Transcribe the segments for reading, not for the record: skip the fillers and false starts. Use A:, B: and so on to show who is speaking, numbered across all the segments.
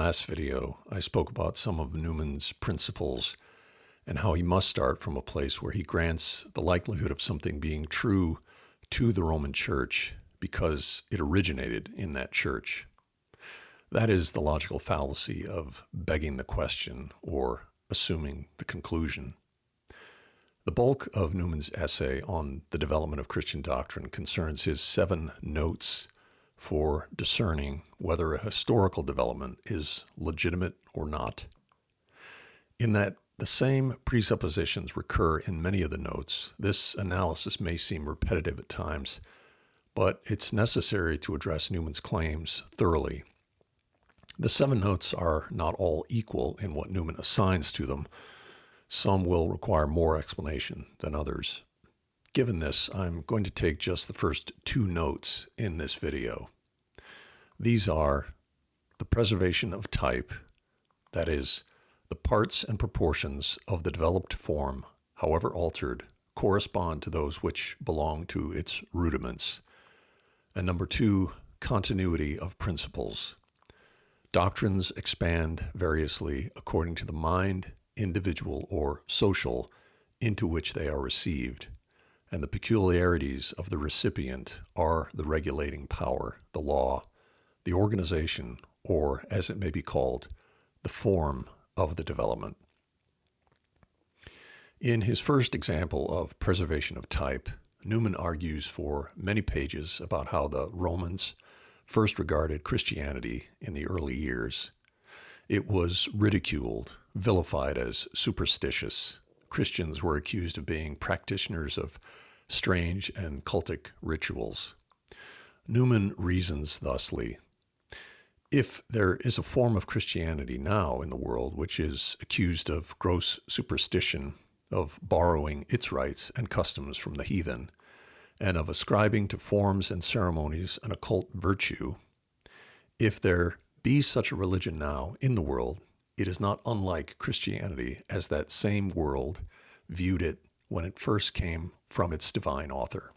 A: last video, I spoke about some of Newman's principles and how he must start from a place where he grants the likelihood of something being true to the Roman Church because it originated in that church. That is the logical fallacy of begging the question or assuming the conclusion. The bulk of Newman's essay on the development of Christian doctrine concerns his 7 notes for discerning whether a historical development is legitimate or not. In that the same presuppositions recur in many of the notes, this analysis may seem repetitive at times, but it's necessary to address Newman's claims thoroughly. The 7 notes are not all equal in what Newman assigns to them. Some will require more explanation than others. Given this, I'm going to take just the first 2 notes in this video. These are the preservation of type, that is, the parts and proportions of the developed form, however altered, correspond to those which belong to its rudiments. And number 2, continuity of principles. Doctrines expand variously according to the mind, individual, or social into which they are received, and the peculiarities of the recipient are the regulating power, the law, the organization, or, as it may be called, the form of the development. In his first example of preservation of type, Newman argues for many pages about how the Romans first regarded Christianity in the early years. It was ridiculed, vilified as superstitious. Christians were accused of being practitioners of strange and cultic rituals. Newman reasons thusly: if there is a form of Christianity now in the world which is accused of gross superstition, of borrowing its rites and customs from the heathen, and of ascribing to forms and ceremonies an occult virtue, if there be such a religion now in the world, it is not unlike Christianity as that same world viewed it when it first came from its divine author.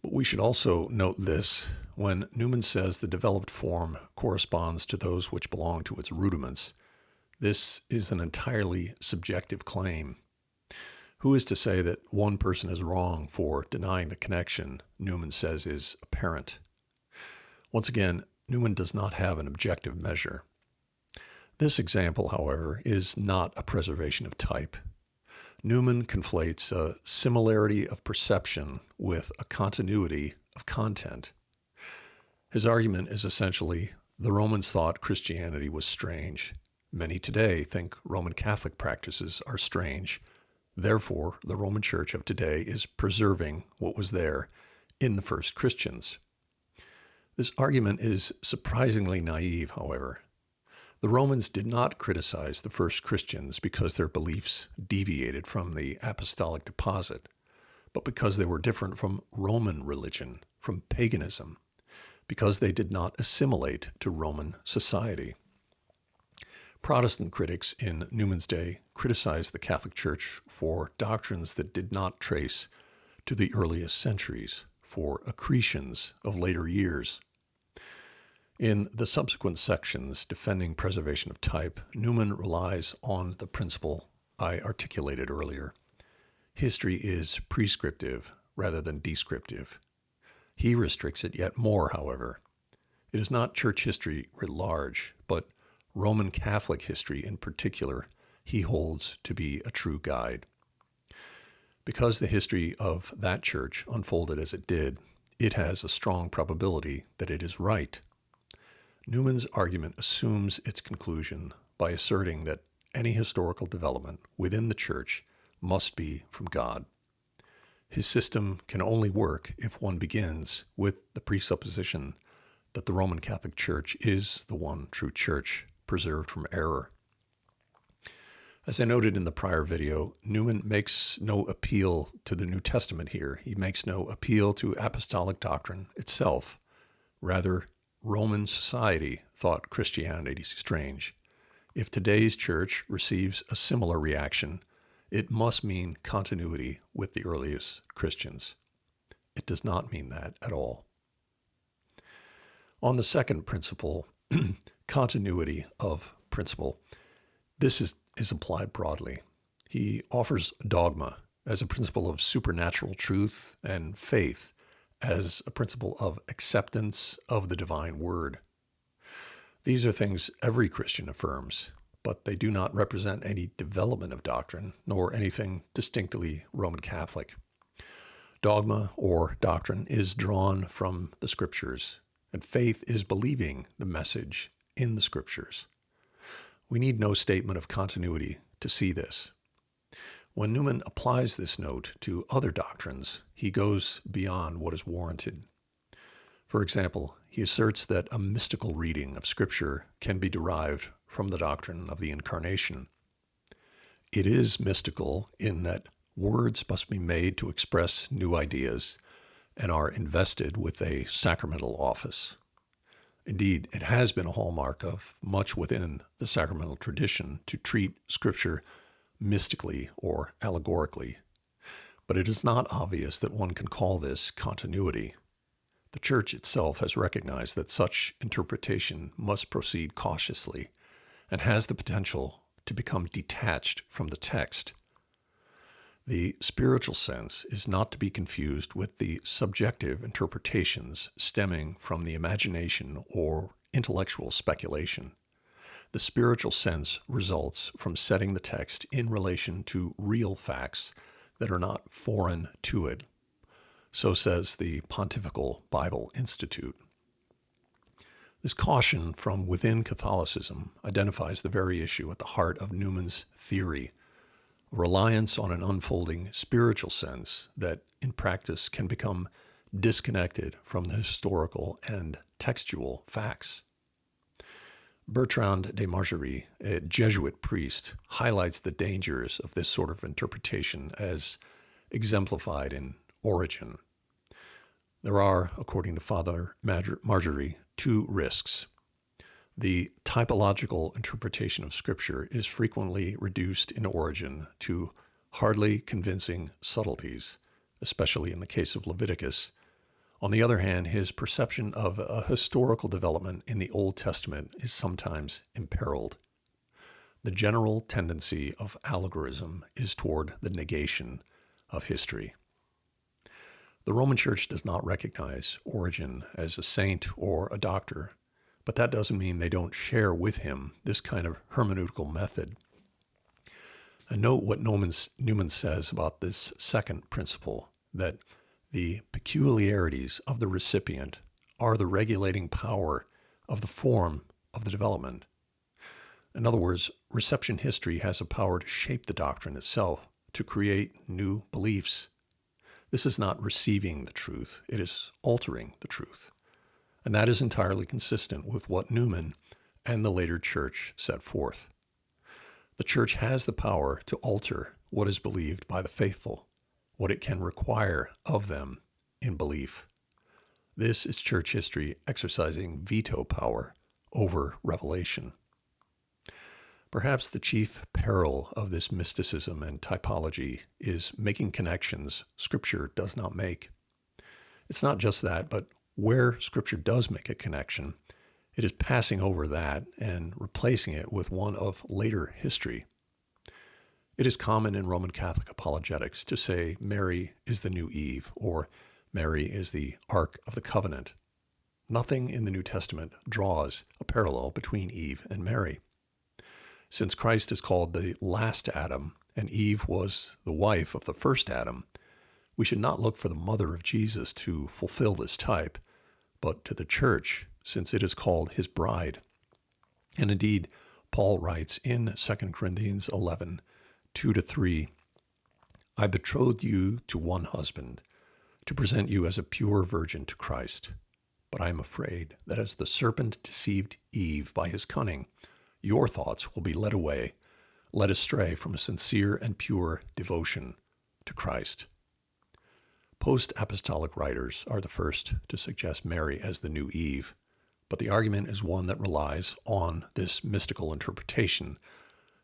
A: But we should also note this: when Newman says the developed form corresponds to those which belong to its rudiments, this is an entirely subjective claim. Who is to say that one person is wrong for denying the connection Newman says is apparent? Once again, Newman does not have an objective measure. This example, however, is not a preservation of type. Newman conflates a similarity of perception with a continuity of content. His argument is essentially, the Romans thought Christianity was strange. Many today think Roman Catholic practices are strange. Therefore, the Roman Church of today is preserving what was there in the first Christians. This argument is surprisingly naive, however. The Romans did not criticize the first Christians because their beliefs deviated from the apostolic deposit, but because they were different from Roman religion, from paganism, because they did not assimilate to Roman society. Protestant critics in Newman's day criticized the Catholic Church for doctrines that did not trace to the earliest centuries, for accretions of later years. In the subsequent sections defending preservation of type, Newman relies on the principle I articulated earlier. History is prescriptive rather than descriptive. He restricts it yet more, however. It is not church history writ large, but Roman Catholic history in particular he holds to be a true guide. Because the history of that church unfolded as it did, it has a strong probability that it is right. Newman's argument assumes its conclusion by asserting that any historical development within the church must be from God. His system can only work if one begins with the presupposition that the Roman Catholic Church is the one true church, preserved from error. As I noted in the prior video, Newman makes no appeal to the New Testament here. He makes no appeal to apostolic doctrine itself. Rather, Roman society thought Christianity strange. If today's church receives a similar reaction, it must mean continuity with the earliest Christians. It does not mean that at all. On the second principle, continuity of principle. This is applied broadly. He offers dogma as a principle of supernatural truth and faith as a principle of acceptance of the divine word. These are things every Christian affirms, but they do not represent any development of doctrine, nor anything distinctly Roman Catholic. Dogma or doctrine is drawn from the Scriptures, and faith is believing the message in the Scriptures. We need no statement of continuity to see this. When Newman applies this note to other doctrines, he goes beyond what is warranted. For example, he asserts that a mystical reading of Scripture can be derived from the doctrine of the Incarnation. It is mystical in that words must be made to express new ideas and are invested with a sacramental office. Indeed, it has been a hallmark of much within the sacramental tradition to treat Scripture mystically or allegorically, but it is not obvious that one can call this continuity. The Church itself has recognized that such interpretation must proceed cautiously and has the potential to become detached from the text. The spiritual sense is not to be confused with the subjective interpretations stemming from the imagination or intellectual speculation. The spiritual sense results from setting the text in relation to real facts that are not foreign to it. So says the Pontifical Bible Institute. This caution from within Catholicism identifies the very issue at the heart of Newman's theory, a reliance on an unfolding spiritual sense that in practice can become disconnected from the historical and textual facts. Bertrand de Margerie, a Jesuit priest, highlights the dangers of this sort of interpretation as exemplified in Origen. There are, according to Father Margerie, two risks. The typological interpretation of Scripture is frequently reduced in Origen to hardly convincing subtleties, especially in the case of Leviticus. On the other hand, his perception of a historical development in the Old Testament is sometimes imperiled. The general tendency of allegorism is toward the negation of history. The Roman Church does not recognize Origen as a saint or a doctor, but that doesn't mean they don't share with him this kind of hermeneutical method. And note what Newman says about this second principle, that the peculiarities of the recipient are the regulating power of the form of the development. In other words, reception history has a power to shape the doctrine itself, to create new beliefs. This is not receiving the truth, it is altering the truth. And that is entirely consistent with what Newman and the later Church set forth. The Church has the power to alter what is believed by the faithful, what it can require of them in belief. This is church history exercising veto power over revelation. Perhaps the chief peril of this mysticism and typology is making connections Scripture does not make. It's not just that, but where Scripture does make a connection, it is passing over that and replacing it with one of later history. It is common in Roman Catholic apologetics to say Mary is the new Eve, or Mary is the Ark of the Covenant. Nothing in the New Testament draws a parallel between Eve and Mary. Since Christ is called the last Adam, and Eve was the wife of the first Adam, we should not look for the mother of Jesus to fulfill this type, but to the church, since it is called his bride. And indeed, Paul writes in 2 Corinthians 11, 2-3, I betrothed you to one husband, to present you as a pure virgin to Christ. But I am afraid that as the serpent deceived Eve by his cunning, your thoughts will be led away, led astray from a sincere and pure devotion to Christ. Post-apostolic writers are the first to suggest Mary as the new Eve, but the argument is one that relies on this mystical interpretation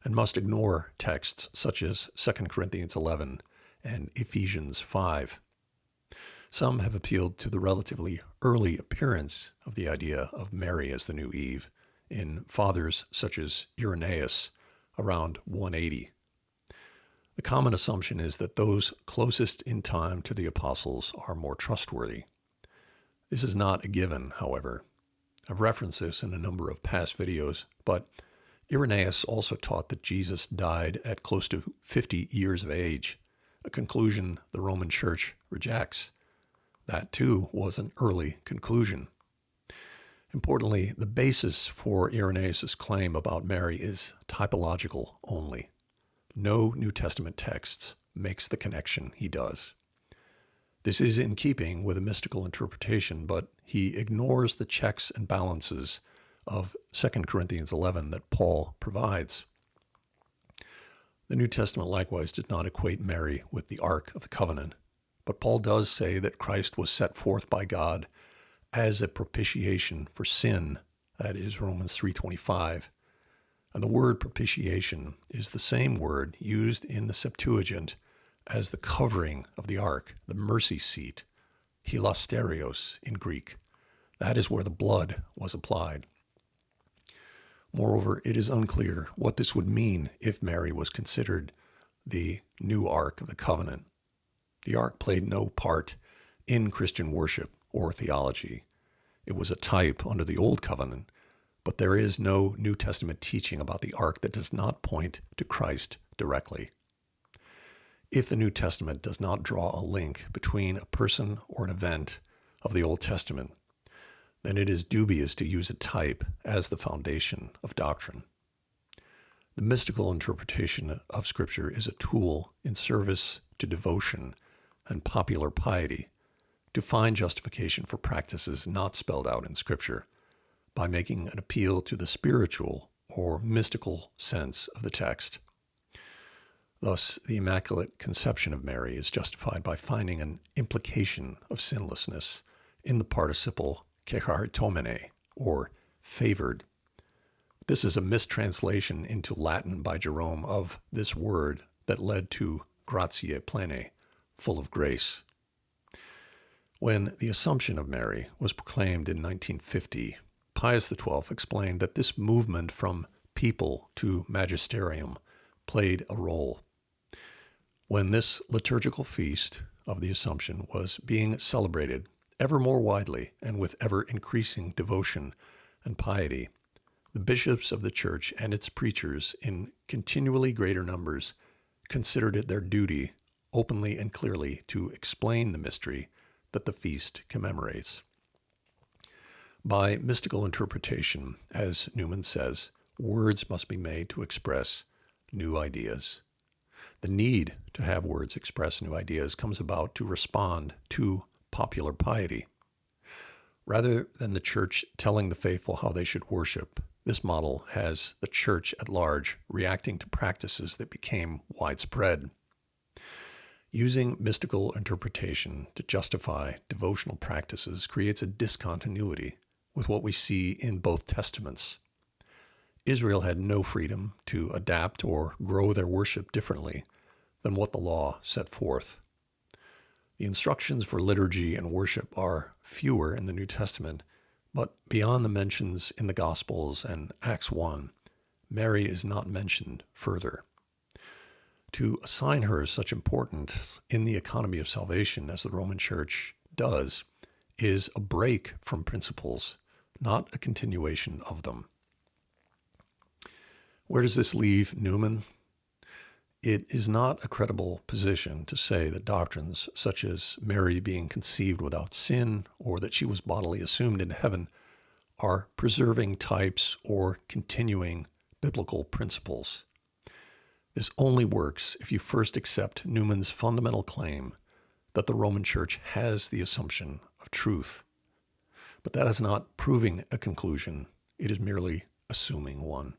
A: and must ignore texts such as 2 Corinthians 11 and Ephesians 5. Some have appealed to the relatively early appearance of the idea of Mary as the new Eve in fathers such as Irenaeus around 180. The common assumption is that those closest in time to the apostles are more trustworthy. This is not a given, however. I've referenced this in a number of past videos, but Irenaeus also taught that Jesus died at close to 50 years of age, a conclusion the Roman Church rejects. That, too, was an early conclusion. Importantly, the basis for Irenaeus' claim about Mary is typological only. No New Testament texts makes the connection he does. This is in keeping with a mystical interpretation, but he ignores the checks and balances of 2 Corinthians 11 that Paul provides. The New Testament likewise did not equate Mary with the Ark of the Covenant, but Paul does say that Christ was set forth by God as a propitiation for sin. That is Romans 3:25. And the word propitiation is the same word used in the Septuagint as the covering of the ark, the mercy seat, hilasterios in Greek. That is where the blood was applied. Moreover, it is unclear what this would mean if Mary was considered the new Ark of the Covenant. The Ark played no part in Christian worship or theology. It was a type under the Old Covenant, but there is no New Testament teaching about the Ark that does not point to Christ directly. If the New Testament does not draw a link between a person or an event of the Old Testament, then it is dubious to use a type as the foundation of doctrine. The mystical interpretation of Scripture is a tool in service to devotion and popular piety to find justification for practices not spelled out in Scripture by making an appeal to the spiritual or mystical sense of the text. Thus, the Immaculate Conception of Mary is justified by finding an implication of sinlessness in the participle kecharitomene, or favored. This is a mistranslation into Latin by Jerome of this word that led to gratiae plene, full of grace. When the Assumption of Mary was proclaimed in 1950, Pius XII explained that this movement from people to magisterium played a role. When this liturgical feast of the Assumption was being celebrated ever more widely and with ever increasing devotion and piety, the bishops of the Church and its preachers in continually greater numbers considered it their duty openly and clearly to explain the mystery that the feast commemorates. By mystical interpretation, as Newman says, words must be made to express new ideas. The need to have words express new ideas comes about to respond to popular piety. Rather than the Church telling the faithful how they should worship, this model has the Church at large reacting to practices that became widespread. Using mystical interpretation to justify devotional practices creates a discontinuity with what we see in both testaments. Israel had no freedom to adapt or grow their worship differently than what the law set forth. The instructions for liturgy and worship are fewer in the New Testament, but beyond the mentions in the Gospels and Acts 1, Mary is not mentioned further. To assign her such importance in the economy of salvation as the Roman Church does is a break from principles, not a continuation of them. Where does this leave Newman? It is not a credible position to say that doctrines such as Mary being conceived without sin or that she was bodily assumed into heaven are preserving types or continuing biblical principles. This only works if you first accept Newman's fundamental claim that the Roman Church has the assumption of truth. But that is not proving a conclusion, it is merely assuming one.